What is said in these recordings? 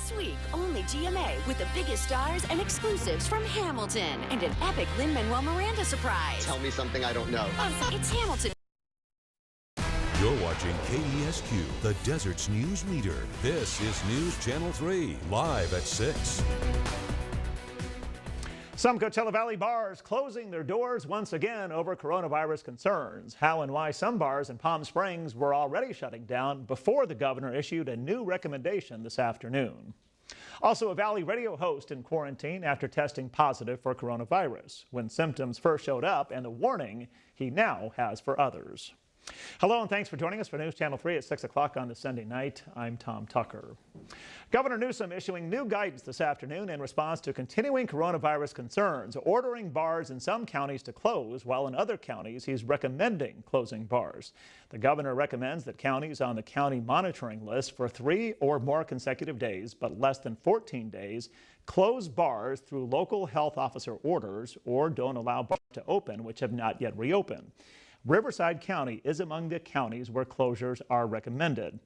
This week, only GMA with the biggest stars and exclusives from Hamilton and an epic Lin-Manuel Miranda surprise. Tell me something I don't know. It's Hamilton. You're watching KESQ, the Desert's news leader. This is News Channel 3, live at 6. Some Coachella Valley bars closing their doors once again over coronavirus concerns. How and why some bars in Palm Springs were already shutting down before the governor issued a new recommendation this afternoon. Also, a Valley radio host in quarantine after testing positive for coronavirus when symptoms first showed up, and the warning he now has for others. Hello and thanks for joining us for News Channel 3 at 6 o'clock on this Sunday night. I'm Tom Tucker. Governor Newsom issuing new guidance this afternoon in response to continuing coronavirus concerns, ordering bars in some counties to close, while in other counties he's recommending closing bars. The governor recommends that counties on the county monitoring list for 3 or more consecutive days, but less than 14 days, close bars through local health officer orders or don't allow bars to open which have not yet reopened. Riverside County is among the counties where closures are recommended.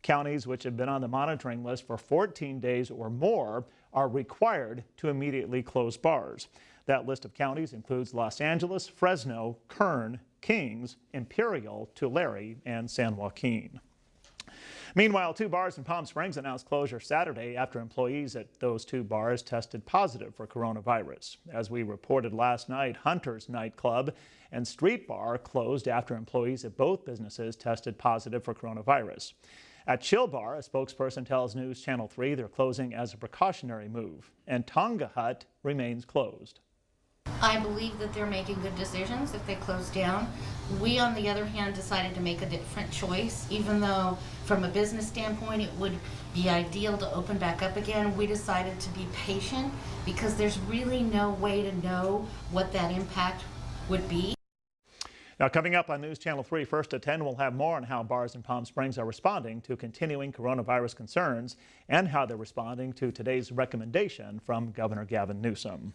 Counties which have been on the monitoring list for 14 days or more are required to immediately close bars. That list of counties includes Los Angeles, Fresno, Kern, Kings, Imperial, Tulare, and San Joaquin. Meanwhile, 2 bars in Palm Springs announced closure Saturday after employees at those 2 bars tested positive for coronavirus. As we reported last night, Hunter's nightclub and street bar closed after employees at both businesses tested positive for coronavirus. At Chill Bar, a spokesperson tells News Channel 3 they're closing as a precautionary move, and Tonga Hut remains closed. I believe that they're making good decisions if they close down. We, on the other hand, decided to make a different choice. Even though from a business standpoint it would be ideal to open back up again, we decided to be patient because there's really no way to know what that impact would be. Now, coming up on News Channel 3, first at 10, we'll have more on how bars in Palm Springs are responding to continuing coronavirus concerns and how they're responding to today's recommendation from Governor Gavin Newsom.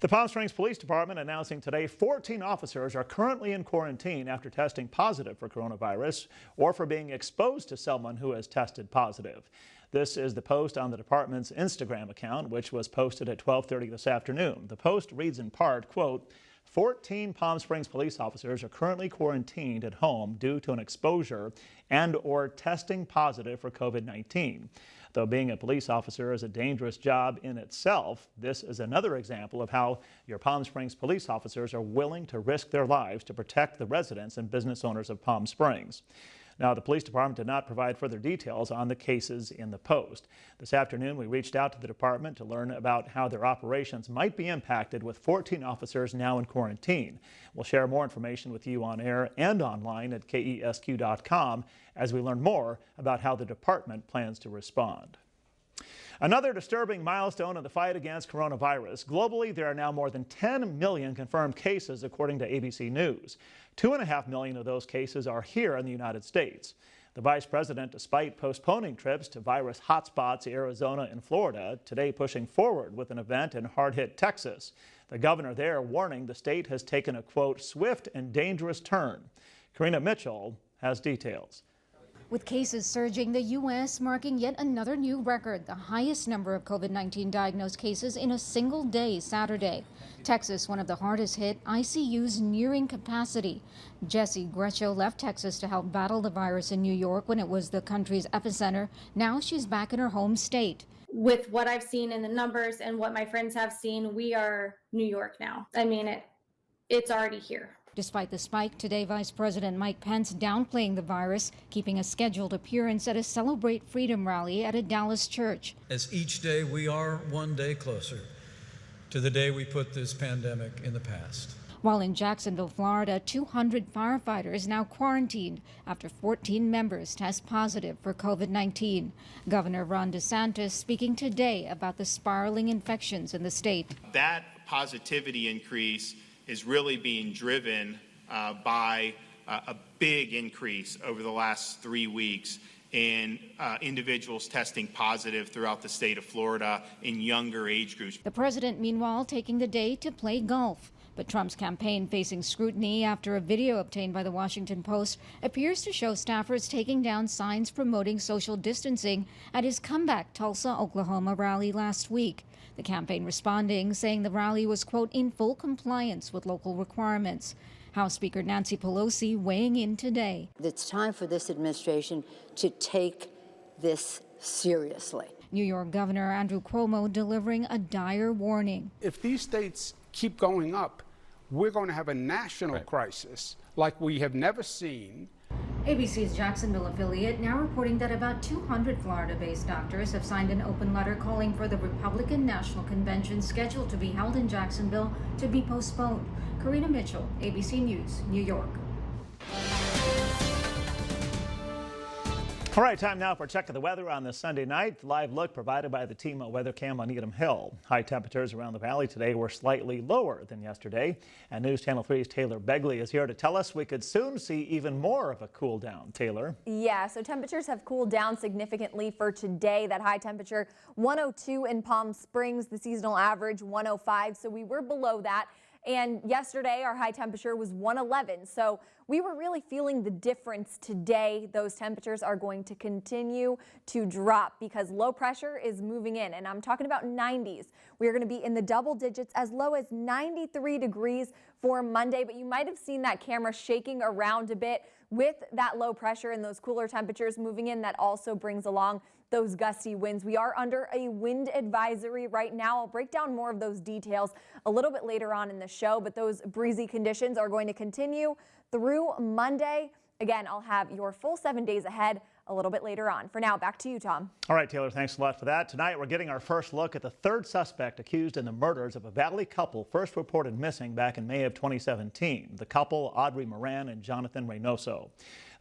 The Palm Springs Police Department announcing today 14 officers are currently in quarantine after testing positive for coronavirus or for being exposed to someone who has tested positive. This is the post on the department's Instagram account, which was posted at 12:30 this afternoon. The post reads in part, quote, 14 Palm Springs police officers are currently quarantined at home due to an exposure and or testing positive for COVID-19. Though being a police officer is a dangerous job in itself, this is another example of how your Palm Springs police officers are willing to risk their lives to protect the residents and business owners of Palm Springs. Now, the police department did not provide further details on the cases in the post. This afternoon, we reached out to the department to learn about how their operations might be impacted with 14 officers now in quarantine. We'll share more information with you on air and online at KESQ.com as we learn more about how the department plans to respond. Another disturbing milestone in the fight against coronavirus. Globally, there are now more than 10 million confirmed cases, according to ABC News. 2.5 million of those cases are here in the United States. The vice president, despite postponing trips to virus hotspots Arizona and Florida, today pushing forward with an event in hard-hit Texas. The governor there warning the state has taken a, quote, swift and dangerous turn. Karina Mitchell has details. With cases surging, the U.S. marking yet another new record, the highest number of COVID-19 diagnosed cases in a single day Saturday. Texas, one of the hardest hit, ICUs nearing capacity. Jessie Grecho left Texas to help battle the virus in New York when it was the country's epicenter. Now she's back in her home state. With what I've seen in the numbers and what my friends have seen, we are New York now. I mean, it's already here. Despite the spike, today Vice President Mike Pence downplaying the virus, keeping a scheduled appearance at a Celebrate Freedom rally at a Dallas church. As each day we are one day closer to the day we put this pandemic in the past. While in Jacksonville, Florida, 200 firefighters now quarantined after 14 members test positive for COVID-19. Governor Ron DeSantis speaking today about the spiraling infections in the state. That positivity increase is really being driven by a big increase over the last 3 weeks in individuals testing positive throughout the state of Florida in younger age groups. The president, meanwhile, taking the day to play golf. But Trump's campaign facing scrutiny after a video obtained by the Washington Post appears to show staffers taking down signs promoting social distancing at his comeback Tulsa, Oklahoma rally last week. The campaign responding, saying the rally was, quote, in full compliance with local requirements. House Speaker Nancy Pelosi weighing in today. It's time for this administration to take this seriously. New York Governor Andrew Cuomo delivering a dire warning. If these states keep going up, we're going to have a national crisis like we have never seen. ABC's Jacksonville affiliate now reporting that about 200 Florida-based doctors have signed an open letter calling for the Republican National Convention scheduled to be held in Jacksonville to be postponed. Karina Mitchell, ABC News, New York. All right, time now for a check of the weather on this Sunday night. The live look provided by the TMO weather cam on Needham Hill. High temperatures around the valley today were slightly lower than yesterday. And News Channel 3's Taylor Begley is here to tell us we could soon see even more of a cool down. Taylor? Yeah, so temperatures have cooled down significantly for today. That high temperature 102 in Palm Springs, the seasonal average 105. So we were below that. And yesterday, our high temperature was 111. So we were really feeling the difference today. Those temperatures are going to continue to drop because low pressure is moving in. And I'm talking about 90s. We are going to be in the double digits as low as 93 degrees for Monday. But you might have seen that camera shaking around a bit with that low pressure and those cooler temperatures moving in. That also brings along those gusty winds. We are under a wind advisory right now. I'll break down more of those details a little bit later on in the show, but those breezy conditions are going to continue through Monday. Again, I'll have your full 7 days ahead a little bit later on. For now, back to you, Tom. All right, Taylor, thanks a lot for that. Tonight, we're getting our first look at the third suspect accused in the murders of a Valley couple first reported missing back in May of 2017. The couple, Audrey Moran and Jonathan Reynoso.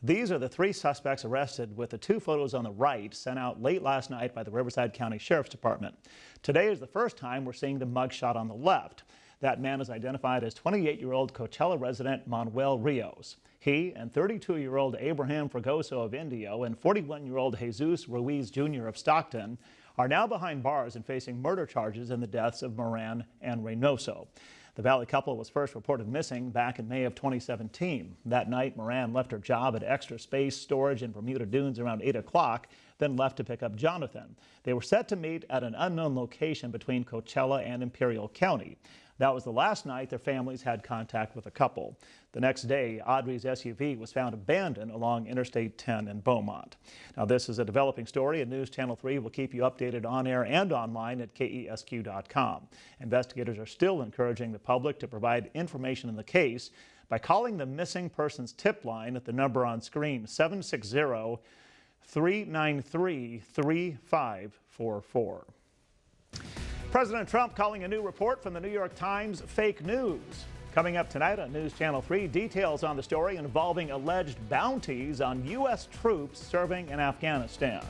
These are the three suspects arrested, with the two photos on the right sent out late last night by the Riverside County Sheriff's Department. Today is the first time we're seeing the mugshot on the left. That man is identified as 28-year-old Coachella resident Manuel Rios. He and 32-year-old Abraham Fragoso of Indio and 41-year-old Jesus Ruiz Jr. of Stockton are now behind bars and facing murder charges in the deaths of Moran and Reynoso. The Valley couple was first reported missing back in May of 2017. That night, Moran left her job at Extra Space Storage in Bermuda Dunes around 8 o'clock, then left to pick up Jonathan. They were set to meet at an unknown location between Coachella and Imperial County. That was the last night their families had contact with the couple. The next day, Audrey's SUV was found abandoned along Interstate 10 in Beaumont. Now, this is a developing story, and News Channel 3 will keep you updated on air and online at KESQ.com. Investigators are still encouraging the public to provide information in the case by calling the missing persons tip line at the number on screen, 760-393-3544. President Trump calling a new report from the New York Times fake news. Coming up tonight on News Channel 3, details on the story involving alleged bounties on U.S. troops serving in Afghanistan.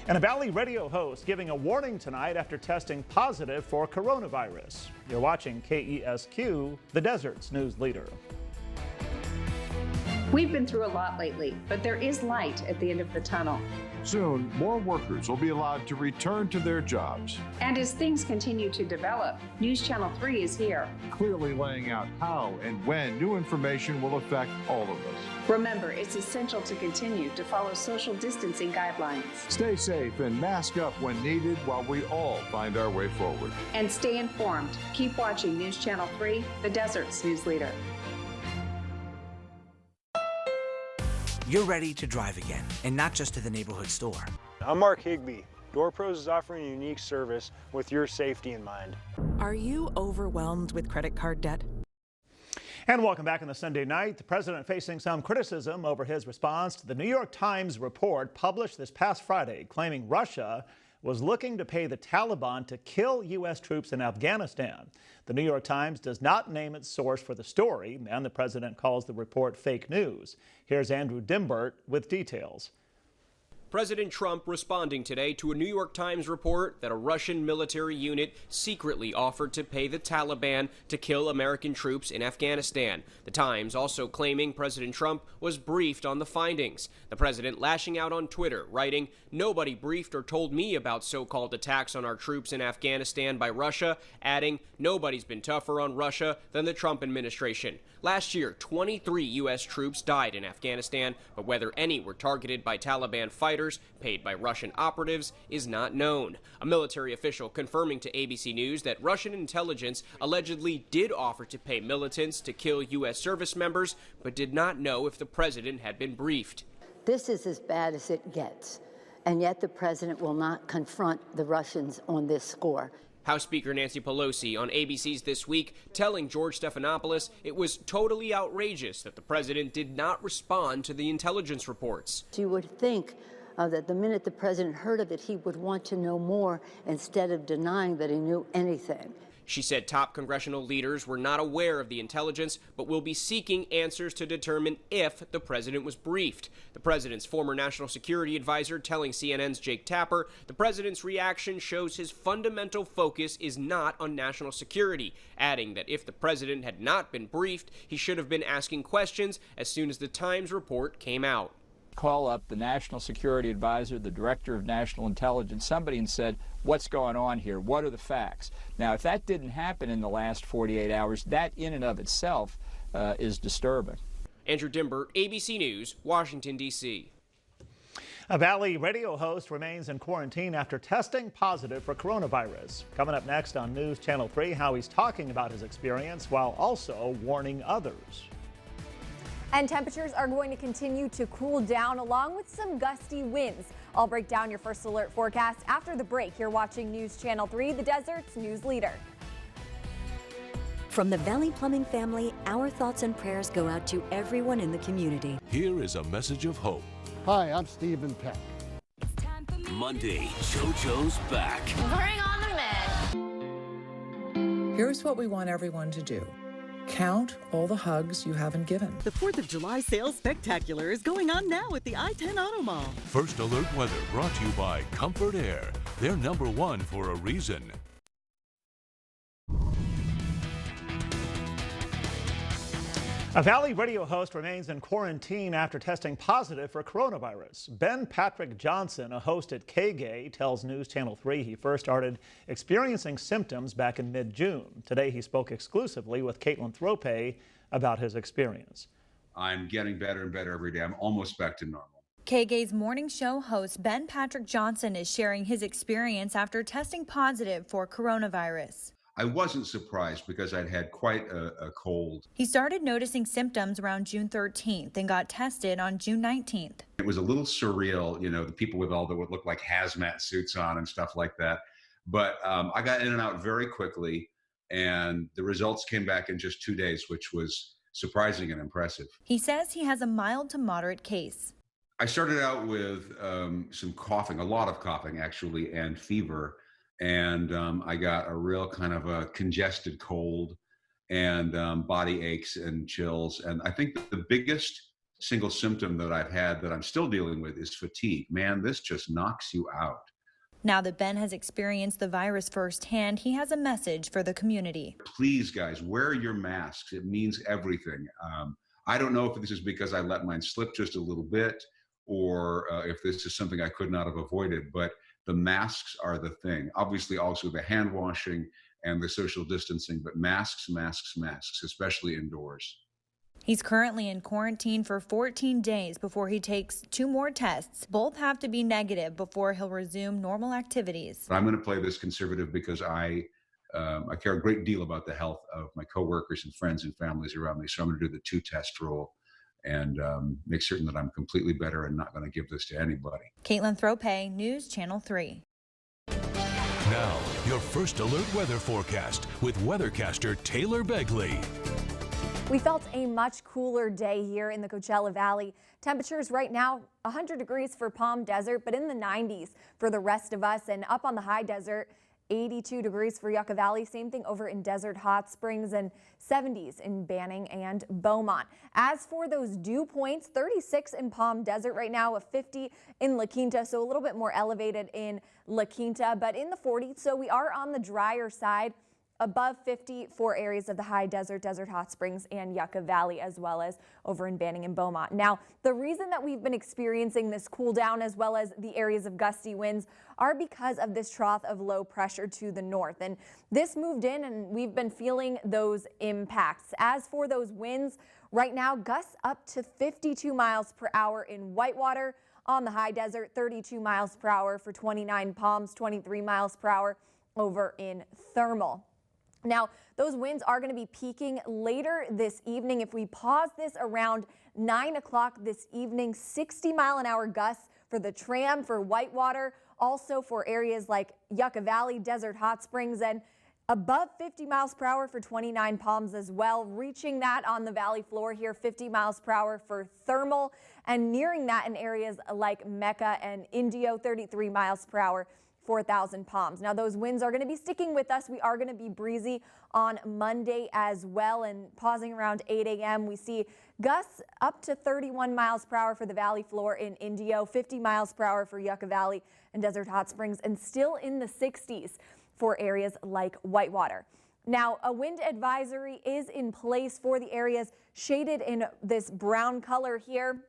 And a Valley radio host giving a warning tonight after testing positive for coronavirus. You're watching KESQ, the desert's news leader. We've been through a lot lately, but there is light at the end of the tunnel. Soon, more workers will be allowed to return to their jobs. And as things continue to develop, News Channel 3 is here, clearly laying out how and when new information will affect all of us. Remember, it's essential to continue to follow social distancing guidelines. Stay safe and mask up when needed while we all find our way forward. And stay informed. Keep watching News Channel 3, the desert's news leader. You're ready to drive again, and not just to the neighborhood store. I'm Mark Higbee. DoorPros is offering a unique service with your safety in mind. Are you overwhelmed with credit card debt? And welcome back on the Sunday night. The president facing some criticism over his response to the New York Times report published this past Friday, claiming Russia was looking to pay the Taliban to kill U.S. troops in Afghanistan. The New York Times does not name its source for the story, and the president calls the report fake news. Here's Andrew Dimbert with details. President Trump responding today to a New York Times report that a Russian military unit secretly offered to pay the Taliban to kill American troops in Afghanistan. The Times also claiming President Trump was briefed on the findings. The president lashing out on Twitter, writing, "Nobody briefed or told me about so-called attacks on our troops in Afghanistan by Russia," adding, "Nobody's been tougher on Russia than the Trump administration." Last year, 23 U.S. troops died in Afghanistan, but whether any were targeted by Taliban fighters paid by Russian operatives is not known. A military official confirming to ABC News that Russian intelligence allegedly did offer to pay militants to kill U.S. service members, but did not know if the president had been briefed. This is as bad as it gets, and yet the president will not confront the Russians on this score. House Speaker Nancy Pelosi on ABC's This Week telling George Stephanopoulos it was totally outrageous that the president did not respond to the intelligence reports. You would think that the minute the president heard of it, he would want to know more instead of denying that he knew anything. She said top congressional leaders were not aware of the intelligence, but will be seeking answers to determine if the president was briefed. The president's former national security advisor telling CNN's Jake Tapper the president's reaction shows his fundamental focus is not on national security, adding that if the president had not been briefed, he should have been asking questions as soon as the Times report came out. Call up the national security advisor, the director of national intelligence, somebody, and said, what's going on here? What are the facts? Now, if that didn't happen in the last 48 hours, that in and of itself is disturbing. Andrew Dimber, ABC News, Washington, D.C. A Valley radio host remains in quarantine after testing positive for coronavirus. Coming up next on News Channel 3, how he's talking about his experience while also warning others. And temperatures are going to continue to cool down along with some gusty winds. I'll break down your first alert forecast after the break. You're watching News Channel 3, the desert's news leader. From the Valley Plumbing family, our thoughts and prayers go out to everyone in the community. Here is a message of hope. Hi, I'm Stephen Peck. Monday, JoJo's back. Bring on the men. Here's what we want everyone to do. Count all the hugs you haven't given. The 4th of July sales spectacular is going on now at the I-10 Auto Mall. First Alert Weather brought to you by Comfort Air. They're #1 for a reason. A Valley radio host remains in quarantine after testing positive for coronavirus. Ben Patrick Johnson, a host at KGAY, tells News Channel 3 he first started experiencing symptoms back in mid-June. Today he spoke exclusively with Caitlin Thrope about his experience. I'm getting better and better every day. I'm almost back to normal. KGAY's morning show host Ben Patrick Johnson is sharing his experience after testing positive for coronavirus. I wasn't surprised because I'd had quite a cold. He started noticing symptoms around June 13th and got tested on June 19th. It was a little surreal, you know, the people with all the what looked like hazmat suits on and stuff like that. But I got in and out very quickly, and the results came back in just 2 days, which was surprising and impressive. He says he has a mild to moderate case. I started out with some coughing, a lot of coughing actually, and fever. And I got a real kind of a congested cold and body aches and chills. And I think that the biggest single symptom that I've had that I'm still dealing with is fatigue. Man, this just knocks you out. Now that Ben has experienced the virus firsthand, he has a message for the community. Please, guys, wear your masks. It means everything. I don't know if this is because I let mine slip just a little bit or if this is something I could not have avoided, but the masks are the thing. Obviously, also the hand washing and the social distancing, but masks, masks, masks, especially indoors. He's currently in quarantine for 14 days before he takes 2 more tests. Both have to be negative before he'll resume normal activities. I'm going to play this conservative because I care a great deal about the health of my coworkers and friends and families around me. So I'm going to do the 2-test rule and make certain that I'm completely better and not going to give this to anybody. Caitlin Thrope, News Channel 3. Now, your First Alert weather forecast with weathercaster Taylor Begley. We felt a much cooler day here in the Coachella Valley. Temperatures right now 100 degrees for Palm Desert, but in the 90s for the rest of us, and up on the high desert, 82 degrees for Yucca Valley. Same thing over in Desert Hot Springs, and 70s in Banning and Beaumont. As for those dew points, 36 in Palm Desert right now, a 50 in La Quinta, so a little bit more elevated in La Quinta, but in the 40s, so we are on the drier side. Above 50 for areas of the high desert, Desert Hot Springs, and Yucca Valley, as well as over in Banning and Beaumont. Now, the reason that we've been experiencing this cool down as well as the areas of gusty winds are because of this trough of low pressure to the north. And this moved in, and we've been feeling those impacts. As for those winds, right now, gusts up to 52 miles per hour in Whitewater. On the high desert, 32 miles per hour for 29 Palms, 23 miles per hour over in Thermal. Now, those winds are going to be peaking later this evening. If we pause this around 9 o'clock this evening, 60-mile-an-hour gusts for the tram for Whitewater, also for areas like Yucca Valley, Desert Hot Springs, and above 50 miles per hour for 29 Palms as well, reaching that on the valley floor here, 50 miles per hour for Thermal, and nearing that in areas like Mecca and Indio, 33 miles per hour. 4,000 Palms. Now, those winds are going to be sticking with us. We are going to be breezy on Monday as well. And pausing around 8 a.m., we see gusts up to 31 miles per hour for the valley floor in Indio, 50 miles per hour for Yucca Valley and Desert Hot Springs, and still in the 60s for areas like Whitewater. Now, a wind advisory is in place for the areas shaded in this brown color here.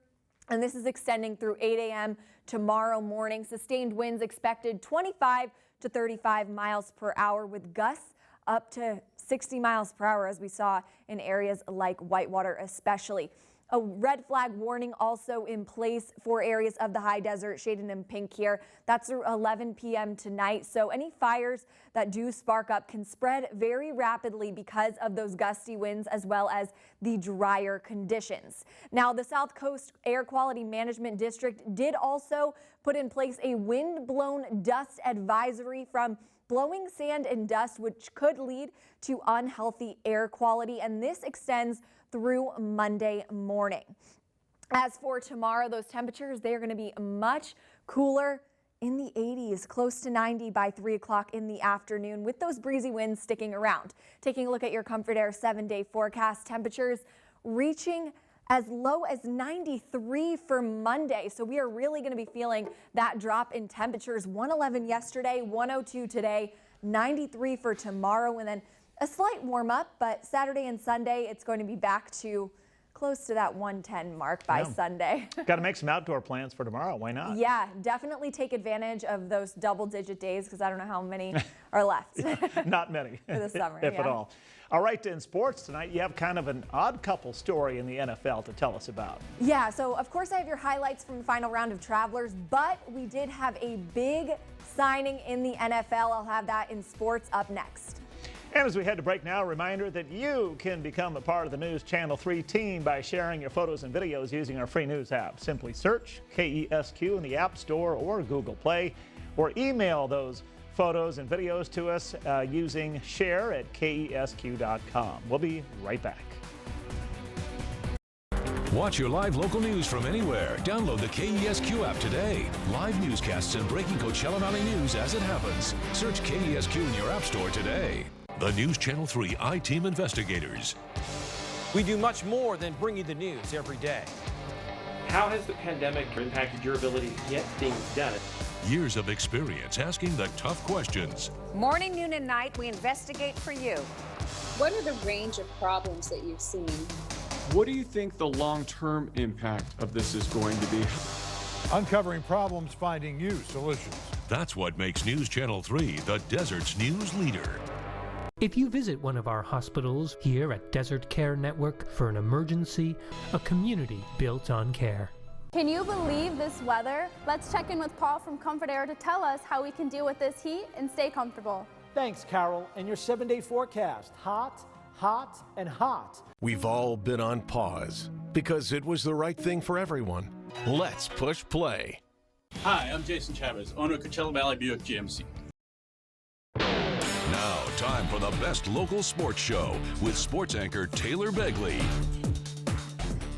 And this is extending through 8 a.m. tomorrow morning. Sustained winds expected 25 to 35 miles per hour with gusts up to 60 miles per hour, as we saw in areas like Whitewater especially. A red flag warning also in place for areas of the high desert, shaded in pink here. That's through 11 p.m. tonight. So any fires that do spark up can spread very rapidly because of those gusty winds as well as the drier conditions. Now, the South Coast Air Quality Management District did also put in place a wind-blown dust advisory from blowing sand and dust, which could lead to unhealthy air quality, and this extends through Monday morning. As for tomorrow, those temperatures, they are going to be much cooler, in the 80s, close to 90 by 3 o'clock in the afternoon, with those breezy winds sticking around. Taking a look at your Comfort Air 7-day forecast, temperatures reaching as low as 93 for Monday. So we are really going to be feeling that drop in temperatures. 111 yesterday, 102 today, 93 for tomorrow, and then a slight warm up, but Saturday and Sunday, it's going to be back to close to that 110 mark by Sunday. Got to make some outdoor plans for tomorrow. Why not? Yeah, definitely take advantage of those double-digit days, because I don't know how many are left. Not many. For the summer, if at all. All right, in sports tonight, you have kind of an odd couple story in the NFL to tell us about. Yeah, so of course I have your highlights from the final round of Travelers, but we did have a big signing in the NFL. I'll have that in sports up next. And as we head to break now, a reminder that you can become a part of the News Channel 3 team by sharing your photos and videos using our free news app. Simply search KESQ in the App Store or Google Play, or email those photos and videos to us using share@kesq.com. We'll be right back. Watch your live local news from anywhere. Download the KESQ app today. Live newscasts and breaking Coachella Valley news as it happens. Search KESQ in your app store today. The News Channel 3 I-Team investigators. We do much more than bring you the news every day. How has the pandemic impacted your ability to get things done? Years of experience asking the tough questions. Morning, noon, and night, we investigate for you. What are the range of problems that you've seen? What do you think the long-term impact of this is going to be? Uncovering problems, finding you solutions. That's what makes News Channel 3 the Desert's news leader. If you visit one of our hospitals here at Desert Care Network for an emergency, a community built on care. Can you believe this weather? Let's check in with Paul from Comfort Air to tell us how we can deal with this heat and stay comfortable. Thanks, Carol. And your 7-day forecast, hot, hot, and hot. We've all been on pause because it was the right thing for everyone. Let's push play. Hi, I'm Jason Chavez, owner of Coachella Valley Buick GMC. Now, time for the best local sports show with sports anchor Taylor Begley.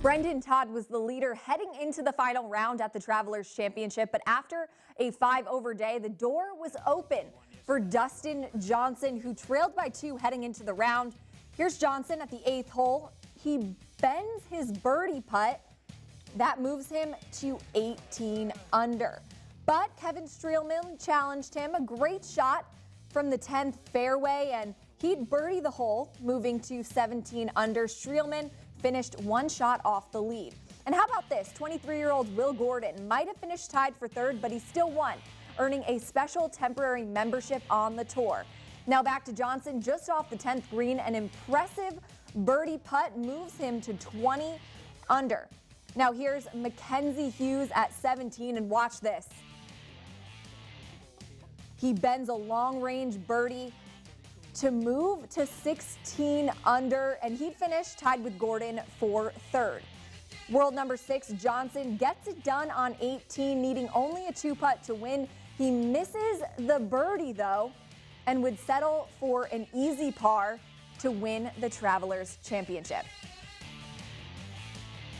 Brendan Todd was the leader heading into the final round at the Travelers Championship, but after a 5-over day, the door was open for Dustin Johnson, who trailed by 2 heading into the round. Here's Johnson at the 8th hole. He bends his birdie putt. That moves him to 18 under. But Kevin Streelman challenged him. A great shot from the 10th fairway, and he'd birdie the hole, moving to 17 under. Streelman finished 1 shot off the lead. And how about this? 23-year-old Will Gordon might have finished tied for 3rd, but he still won, earning a special temporary membership on the tour. Now back to Johnson, just off the 10th green. An impressive birdie putt moves him to 20 under. Now here's Mackenzie Hughes at 17, and watch this. He bends a long-range birdie to move to 16 under, and he'd finish tied with Gordon for 3rd. World number 6, Johnson, gets it done on 18, needing only a 2-putt to win. He misses the birdie, though, and would settle for an easy par to win the Travelers Championship.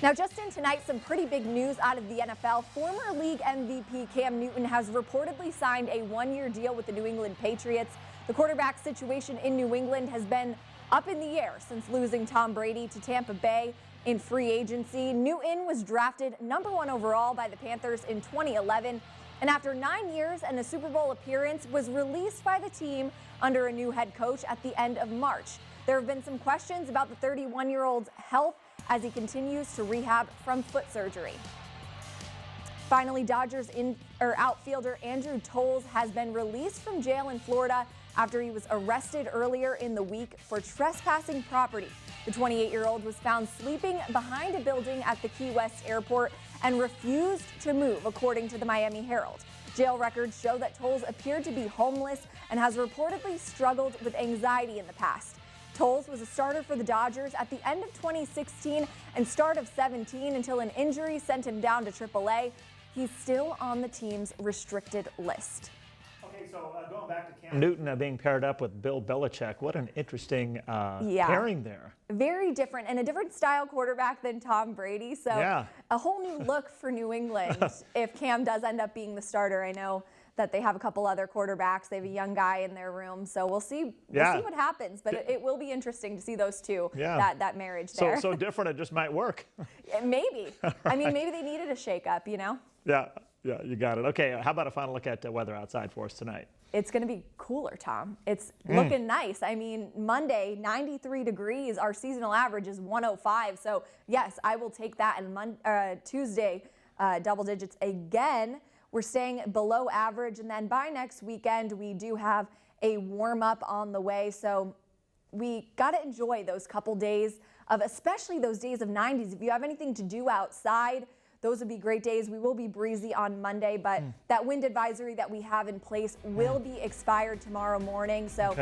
Now, just in tonight, some pretty big news out of the NFL. Former league MVP Cam Newton has reportedly signed a 1-year deal with the New England Patriots. The quarterback situation in New England has been up in the air since losing Tom Brady to Tampa Bay in free agency. Newton was drafted number 1 overall by the Panthers in 2011, and after 9 years and a Super Bowl appearance, was released by the team under a new head coach at the end of March. There have been some questions about the 31-year-old's health as he continues to rehab from foot surgery. Finally, Dodgers outfielder Andrew Toles has been released from jail in Florida after he was arrested earlier in the week for trespassing property. The 28-year-old was found sleeping behind a building at the Key West airport and refused to move, according to the Miami Herald. Jail records show that Toles appeared to be homeless and has reportedly struggled with anxiety in the past. Toles was a starter for the Dodgers at the end of 2016 and start of 17 until an injury sent him down to AAA. He's still on the team's restricted list. Okay, so going back to Cam Newton being paired up with Bill Belichick, what an interesting pairing there. Very different, and a different style quarterback than Tom Brady. So a whole new look for New England if Cam does end up being the starter. I know that they have a couple other quarterbacks. They have a young guy in their room, so we'll see. We'll see what happens. But it will be interesting to see those two. That marriage there. So different, it just might work. Maybe. I mean, maybe they needed a shakeup. You know. Yeah, you got it. Okay, how about a final look at the weather outside for us tonight? It's going to be cooler, Tom. It's looking nice. I mean, Monday, 93 degrees. Our seasonal average is 105. So yes, I will take that. And Tuesday, double digits again. We're staying below average, and then by next weekend, we do have a warm-up on the way. So we got to enjoy those couple days of, especially those days of 90s. If you have anything to do outside, those would be great days. We will be breezy on Monday, but that wind advisory that we have in place will be expired tomorrow morning. So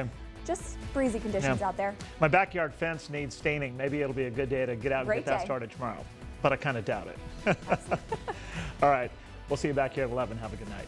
just breezy conditions out there. My backyard fence needs staining. Maybe it'll be a good day to get out and get that started tomorrow, but I kind of doubt it. All right. We'll see you back here at 11. Have a good night.